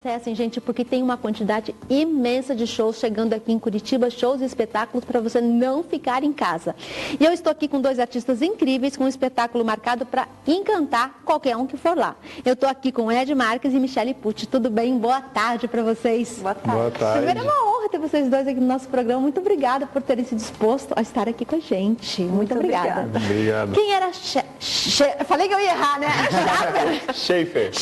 Acessem, gente, porque tem uma quantidade imensa de shows chegando aqui em Curitiba, shows e espetáculos para você não ficar em casa. E eu estou aqui com dois artistas incríveis, com um espetáculo marcado para encantar qualquer um que for lá. Eu estou aqui com Ed Marques e Michele Pucci. Tudo bem? Boa tarde para vocês. Boa tarde. Boa tarde. Primeiro, é uma honra ter vocês dois aqui no nosso programa. Muito obrigada por terem se disposto a estar aqui com a gente. Muito obrigada. Obrigado. Quem era Eu falei que eu ia errar, né? Schaefer.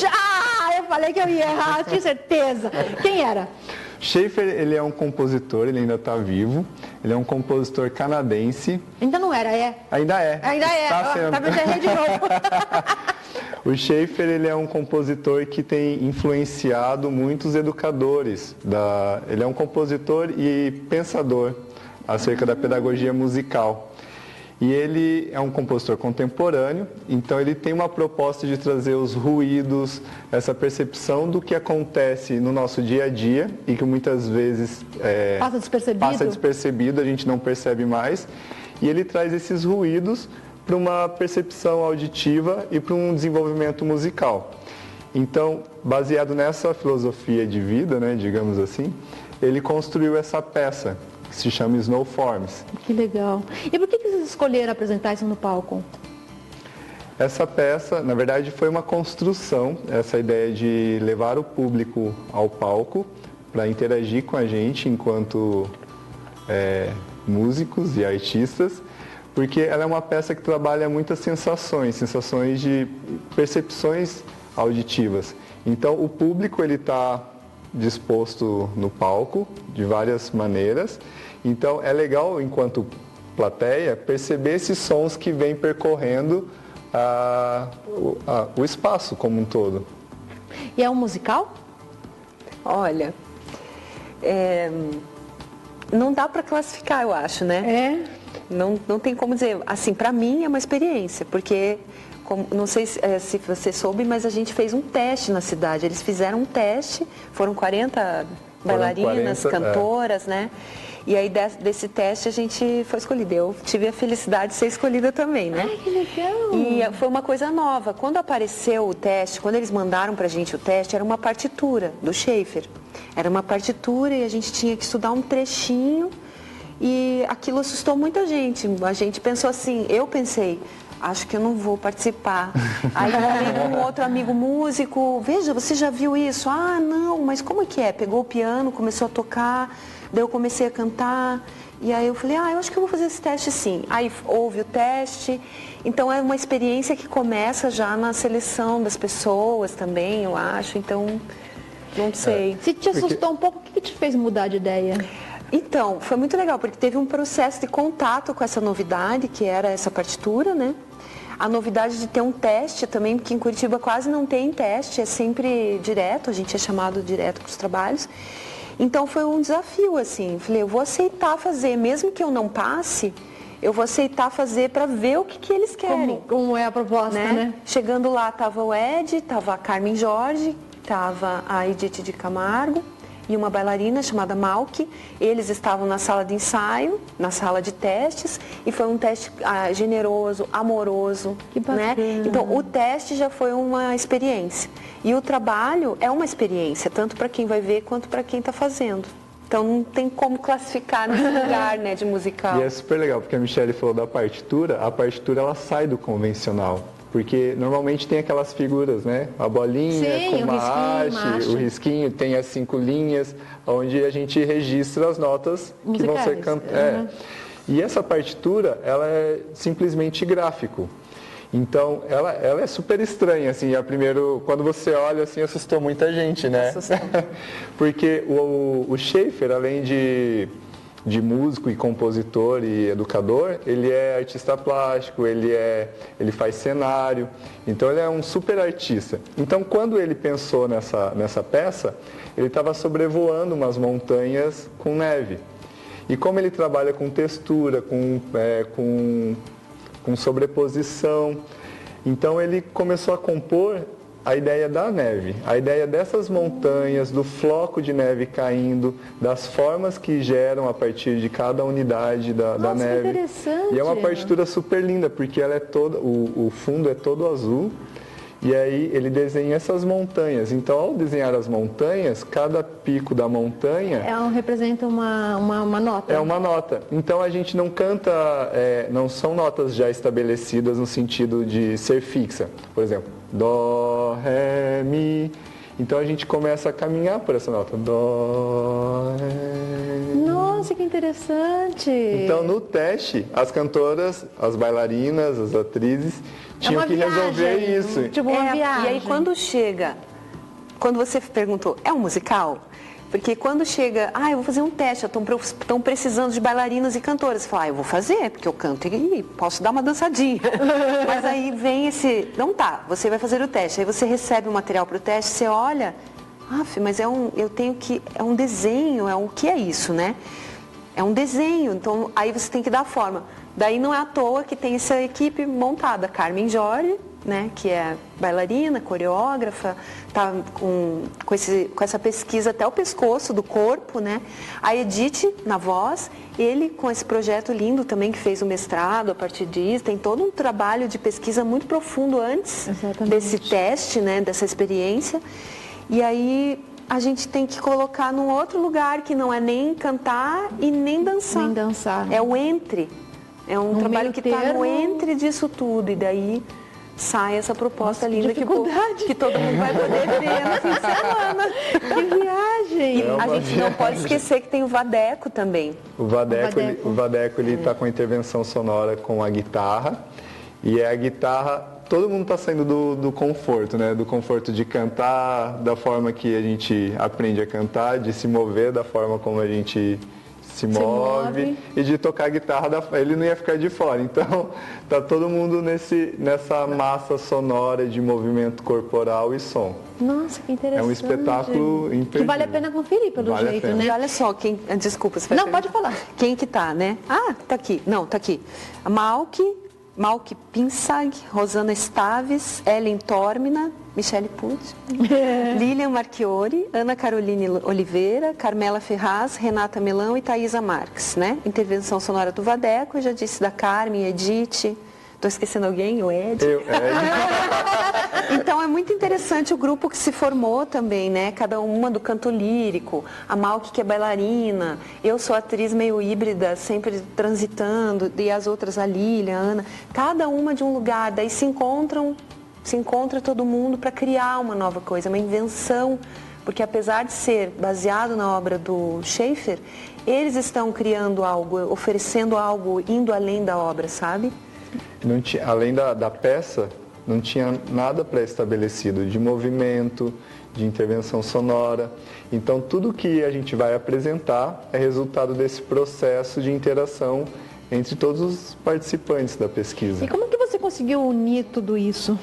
Eu falei que eu ia errar, tinha certeza. Quem era? Schaefer, ele é um compositor, ele ainda está vivo. Ele é um compositor canadense. Ainda não era, é? Ainda é. Ainda é. Está sendo. Tá vendo? Errei de novo. O Schaefer, ele é um compositor que tem influenciado muitos educadores. Ele é um compositor e pensador acerca da pedagogia musical. E ele é um compositor contemporâneo, então ele tem uma proposta de trazer os ruídos, essa percepção do que acontece no nosso dia a dia e que muitas vezes passa despercebido, a gente não percebe mais. E ele traz esses ruídos para uma percepção auditiva e para um desenvolvimento musical. Então, baseado nessa filosofia de vida, né, digamos assim, ele construiu essa peça, que se chama Snow Forms. Que legal. E por que vocês escolheram apresentar isso no palco? Essa peça, na verdade, foi uma construção, essa ideia de levar o público ao palco para interagir com a gente enquanto músicos e artistas, porque ela é uma peça que trabalha muitas sensações de percepções auditivas. Então, o público ele está disposto no palco de várias maneiras. Então é legal, enquanto plateia, perceber esses sons que vêm percorrendo o espaço como um todo. E é um musical? Olha, não dá para classificar, eu acho, né? Não tem como dizer. Assim, para mim é uma experiência, porque não sei se você soube, mas a gente fez um teste na cidade. Eles fizeram um teste, foram 40 bailarinas, cantoras, né? E aí desse teste a gente foi escolhida. Eu tive a felicidade de ser escolhida também, né? Ai, que legal! E foi uma coisa nova. Quando apareceu o teste, quando eles mandaram pra gente o teste, era uma partitura do Schaefer. Era uma partitura e a gente tinha que estudar um trechinho e aquilo assustou muita gente. A gente pensou assim, eu pensei, acho que eu não vou participar. Aí um outro amigo músico, veja, você já viu isso? Ah, não, mas como é que é? Pegou o piano, começou a tocar, daí eu comecei a cantar. E aí eu falei, eu acho que eu vou fazer esse teste sim. Aí houve o teste. Então é uma experiência que começa já na seleção das pessoas também, eu acho. Então, não sei. Se te assustou um pouco, o que te fez mudar de ideia? Então, foi muito legal, porque teve um processo de contato com essa novidade, que era essa partitura, né? A novidade de ter um teste também, porque em Curitiba quase não tem teste, é sempre direto, a gente é chamado direto para os trabalhos. Então foi um desafio, assim, falei, eu vou aceitar fazer, mesmo que eu não passe, eu vou aceitar fazer para ver o que eles querem. Como é a proposta, né? Chegando lá, estava o Ed, estava a Carmen Jorge, estava a Edith de Camargo e uma bailarina chamada Malky. Eles estavam na sala de ensaio, na sala de testes, e foi um teste generoso, amoroso. Que bacana. Né? Então, o teste já foi uma experiência. E o trabalho é uma experiência, tanto para quem vai ver quanto para quem está fazendo. Então, não tem como classificar nesse lugar, né, de musical. E é super legal, porque a Michele falou da partitura, a partitura ela sai do convencional. Porque normalmente tem aquelas figuras, né? A bolinha com uma haste, o risquinho, tem as 5 linhas, onde a gente registra as notas que vão ser cantadas. E essa partitura, ela é simplesmente gráfico. Então, ela é super estranha, assim, quando você olha, assim, assustou muita gente, né? Assustou. Porque o Schaefer, além de músico e compositor e educador, ele é artista plástico, ele faz cenário, então ele é um super artista. Então, quando ele pensou nessa peça, ele estava sobrevoando umas montanhas com neve. E como ele trabalha com textura, com sobreposição, então ele começou a compor a ideia da neve, a ideia dessas montanhas, do floco de neve caindo, das formas que geram a partir de cada unidade da neve. Que interessante. E é uma partitura super linda, porque ela é toda, o fundo é todo azul E aí ele desenha essas montanhas. Então, ao desenhar as montanhas, cada pico da montanha representa uma nota. é uma nota. Então a gente não canta, não são notas já estabelecidas no sentido de ser fixa. Por exemplo, dó, ré, mi. Então a gente começa a caminhar por essa nota. Dó, ré, mi. Nossa, que interessante! Então no teste, as cantoras, as bailarinas, as atrizes tinham que resolver isso. Tipo uma viagem. E aí quando você perguntou, é um musical? Porque quando chega, eu vou fazer um teste, estão precisando de bailarinas e cantoras. Você fala, eu vou fazer, porque eu canto e posso dar uma dançadinha. Mas aí vem não tá, você vai fazer o teste. Aí você recebe o material para o teste, você olha, mas é um desenho, o que é isso, né? É um desenho, então aí você tem que dar forma. Daí não é à toa que tem essa equipe montada, Carmen Jorge, né, que é bailarina, coreógrafa, tá com essa pesquisa até o pescoço do corpo, né? A Edith na voz, ele com esse projeto lindo também que fez o mestrado a partir disso, tem todo um trabalho de pesquisa muito profundo antes desse teste, né, dessa experiência. E aí a gente tem que colocar num outro lugar que não é nem cantar e nem dançar. Nem dançar. É o entre. É um trabalho que está no entre disso tudo. E daí sai essa proposta linda que todo mundo vai poder ver no fim de semana. Que viagem! E a gente não pode esquecer que tem o Vadeco também. O Vadeco ele está com a intervenção sonora com a guitarra. E a guitarra, todo mundo está saindo do conforto, né? Do conforto de cantar da forma que a gente aprende a cantar, de se mover da forma como a gente se move e de tocar guitarra, ele não ia ficar de fora. Então, tá todo mundo nessa massa sonora de movimento corporal e som. Nossa, que interessante. É um espetáculo imperdível. Que vale a pena conferir, pelo jeito, né? E olha só, desculpa, você vai Não, pode falar. Quem que tá, né? Tá aqui. Não, tá aqui. A Malky Pinsag, Rosana Staves, Ellen Tormina, Michele Pucci, Lilian Marchiori, Ana Caroline Oliveira, Carmela Ferraz, Renata Melão e Thaisa Marques, né? Intervenção sonora do Vadeco, eu já disse da Carmen, Edith. Estou esquecendo alguém? O Ed? Então é muito interessante o grupo que se formou também, né? Cada uma do canto lírico, a Malky que é bailarina, eu sou atriz meio híbrida, sempre transitando, e as outras, a Lilian, a Ana, cada uma de um lugar, daí se encontra todo mundo para criar uma nova coisa, uma invenção, porque apesar de ser baseado na obra do Schaeffer, eles estão criando algo, oferecendo algo, indo além da obra, sabe? Não tinha, além da peça, não tinha nada pré-estabelecido de movimento, de intervenção sonora. Então, tudo que a gente vai apresentar é resultado desse processo de interação entre todos os participantes da pesquisa. E como que você conseguiu unir tudo isso?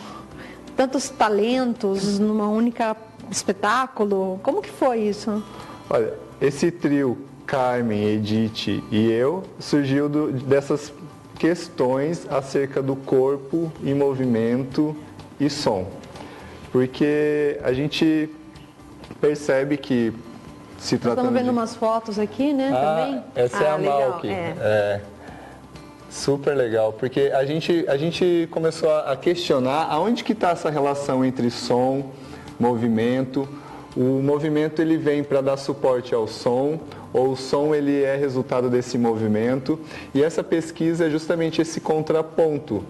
Tantos talentos numa única espetáculo? Como que foi isso? Olha, esse trio, Carmen, Edith e eu, surgiu dessas questões acerca do corpo em movimento e som. Porque a gente percebe que se tratando Estamos vendo umas fotos aqui, né, também? Essa é a legal, Malky. Super legal, porque a gente começou a questionar aonde que está essa relação entre som, movimento. O movimento ele vem para dar suporte ao som, ou o som ele é resultado desse movimento. E essa pesquisa é justamente esse contraponto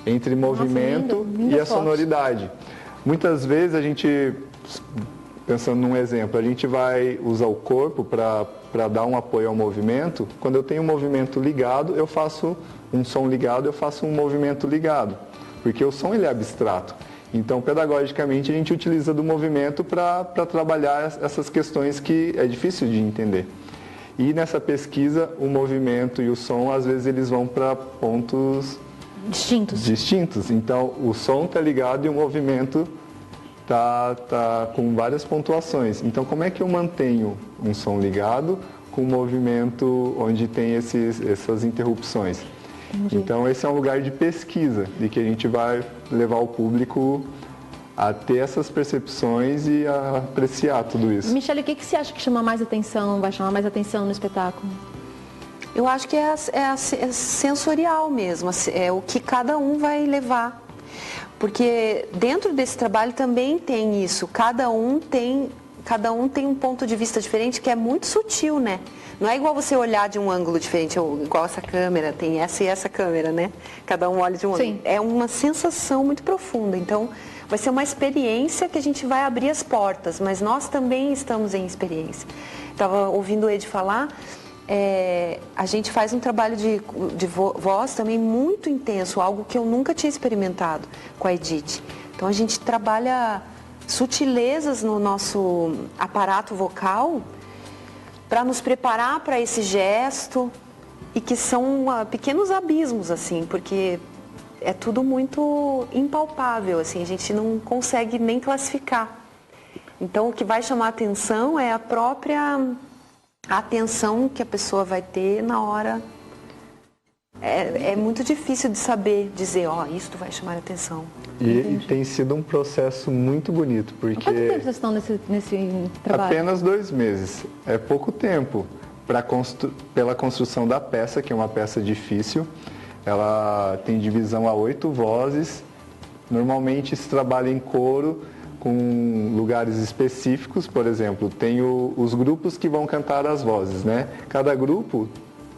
entre movimento linda e a sonoridade. Muitas vezes a gente, pensando num exemplo, a gente vai usar o corpo para dar um apoio ao movimento. Quando eu tenho um movimento ligado, eu faço um som ligado, eu faço um movimento ligado, porque o som ele é abstrato. Então, pedagogicamente, a gente utiliza do movimento para trabalhar essas questões que é difícil de entender. E nessa pesquisa, o movimento e o som, às vezes, eles vão para pontos distintos. Então, o som está ligado e o movimento tá com várias pontuações. Então, como é que eu mantenho um som ligado com um movimento onde tem essas interrupções? Entendi. Então, esse é um lugar de pesquisa, de que a gente vai levar o público a ter essas percepções e a apreciar tudo isso. Michele, o que você acha que chama mais atenção, vai chamar mais atenção no espetáculo? Eu acho que é sensorial mesmo, é o que cada um vai levar. Porque dentro desse trabalho também tem isso, cada um tem um ponto de vista diferente que é muito sutil, né? Não é igual você olhar de um ângulo diferente, ou igual essa câmera, tem essa e essa câmera, né? Cada um olha de um ângulo. É uma sensação muito profunda. Então, vai ser uma experiência que a gente vai abrir as portas, mas nós também estamos em experiência. Estava ouvindo o Ed falar, a gente faz um trabalho de voz também muito intenso, algo que eu nunca tinha experimentado com a Edith. Então, a gente trabalha sutilezas no nosso aparato vocal para nos preparar para esse gesto e que são pequenos abismos, assim, porque é tudo muito impalpável, assim, a gente não consegue nem classificar. Então, o que vai chamar a atenção é a própria atenção que a pessoa vai ter na hora. É muito difícil de saber dizer, isto vai chamar a atenção. E tem sido um processo muito bonito, porque... Quanto tempo vocês estão nesse trabalho? Apenas 2 meses. É pouco tempo pela construção da peça, que é uma peça difícil. Ela tem divisão a 8 vozes. Normalmente se trabalha em coro, com lugares específicos. Por exemplo, tem os grupos que vão cantar as vozes, né? Cada grupo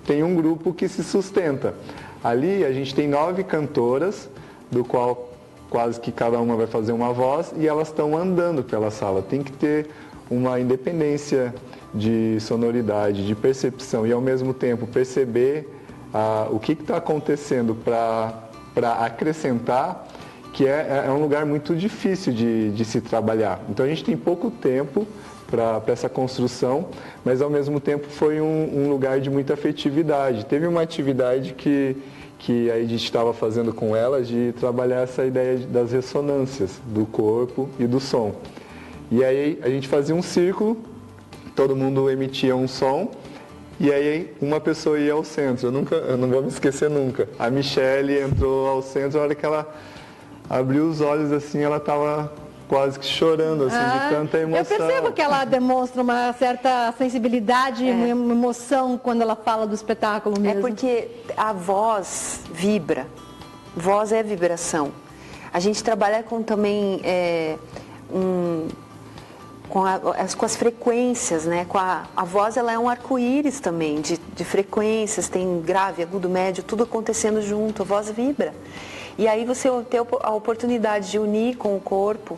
tem um grupo que se sustenta. Ali a gente tem 9 cantoras, do qual quase que cada uma vai fazer uma voz, e elas estão andando pela sala. Tem que ter uma independência de sonoridade, de percepção, e ao mesmo tempo perceber o que está acontecendo para acrescentar, que é um lugar muito difícil de se trabalhar. Então a gente tem pouco tempo para essa construção, mas ao mesmo tempo foi um lugar de muita afetividade. Teve uma atividade que a Edith estava fazendo com elas de trabalhar essa ideia das ressonâncias do corpo e do som. E aí a gente fazia um círculo, todo mundo emitia um som, e aí uma pessoa ia ao centro. Eu não vou me esquecer nunca. A Michelle entrou ao centro, a hora que ela abriu os olhos assim, ela estava quase que chorando, assim, de tanta emoção. Eu percebo que ela demonstra uma certa sensibilidade, uma emoção quando ela fala do espetáculo mesmo. É porque a voz vibra, voz é vibração. A gente trabalha com também com as frequências, né? A voz, ela é um arco-íris também, de frequências, tem grave, agudo, médio, tudo acontecendo junto, a voz vibra. E aí você tem a oportunidade de unir com o corpo.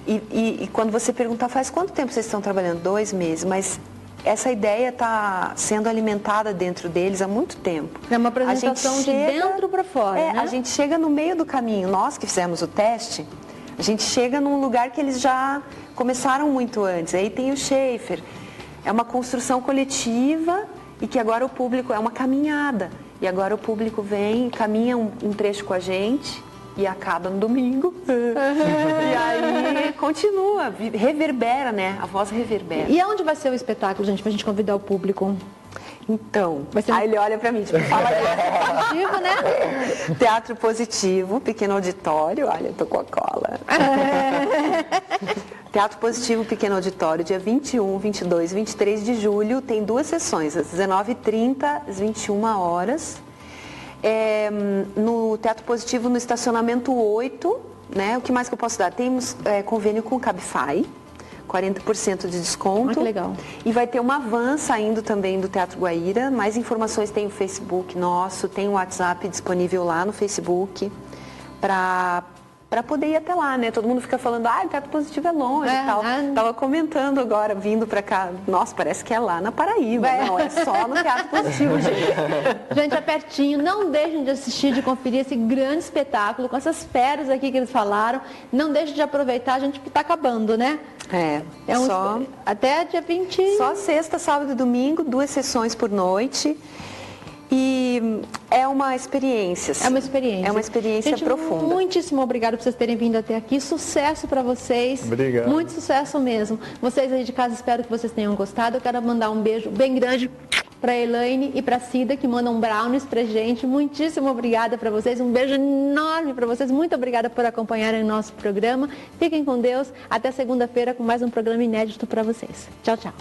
E quando você perguntar, faz quanto tempo vocês estão trabalhando? 2 meses, mas essa ideia está sendo alimentada dentro deles há muito tempo. É uma apresentação de dentro para fora, né? A gente chega no meio do caminho, nós que fizemos o teste, a gente chega num lugar que eles já começaram muito antes. Aí tem o Schaeffer, é uma construção coletiva e que agora o público, é uma caminhada. E agora o público vem, caminha um trecho com a gente e acaba no domingo. E aí continua, reverbera, né? A voz reverbera. E aonde vai ser o espetáculo, gente, pra gente convidar o público? Então, aí ele olha pra mim, tipo, fala positivo, né? Teatro Positivo, pequeno auditório, olha, eu tô com a cola. Teatro Positivo, pequeno auditório, dia 21, 22, 23 de julho, tem 2 sessões, às 19h30, às 21 horas. No Teatro Positivo, no estacionamento 8, né? O que mais que eu posso dar? Temos convênio com o Cabify, 40% de desconto. Que legal. E vai ter uma van saindo também do Teatro Guaíra. Mais informações tem o Facebook nosso, tem o WhatsApp disponível lá no Facebook para poder ir até lá, né? Todo mundo fica falando, o Teatro Positivo é longe e tal. Tava comentando agora, vindo para cá, nossa, parece que é lá na Paraíba. Não, é só no Teatro Positivo, gente. Gente, é pertinho, não deixem de assistir, de conferir esse grande espetáculo, com essas feras aqui que eles falaram. Não deixem de aproveitar, gente, que tá acabando, né? Até dia 20... Só sexta, sábado e domingo, 2 sessões por noite. E é uma experiência. Assim. É uma experiência. É uma experiência gente, profunda. Muitíssimo obrigada por vocês terem vindo até aqui. Sucesso para vocês. Obrigado. Muito sucesso mesmo. Vocês aí de casa, espero que vocês tenham gostado. Eu quero mandar um beijo bem grande para a Elaine e para a Cida, que mandam brownies pra gente. Muitíssimo obrigada para vocês. Um beijo enorme para vocês. Muito obrigada por acompanharem o nosso programa. Fiquem com Deus. Até segunda-feira com mais um programa inédito para vocês. Tchau, tchau.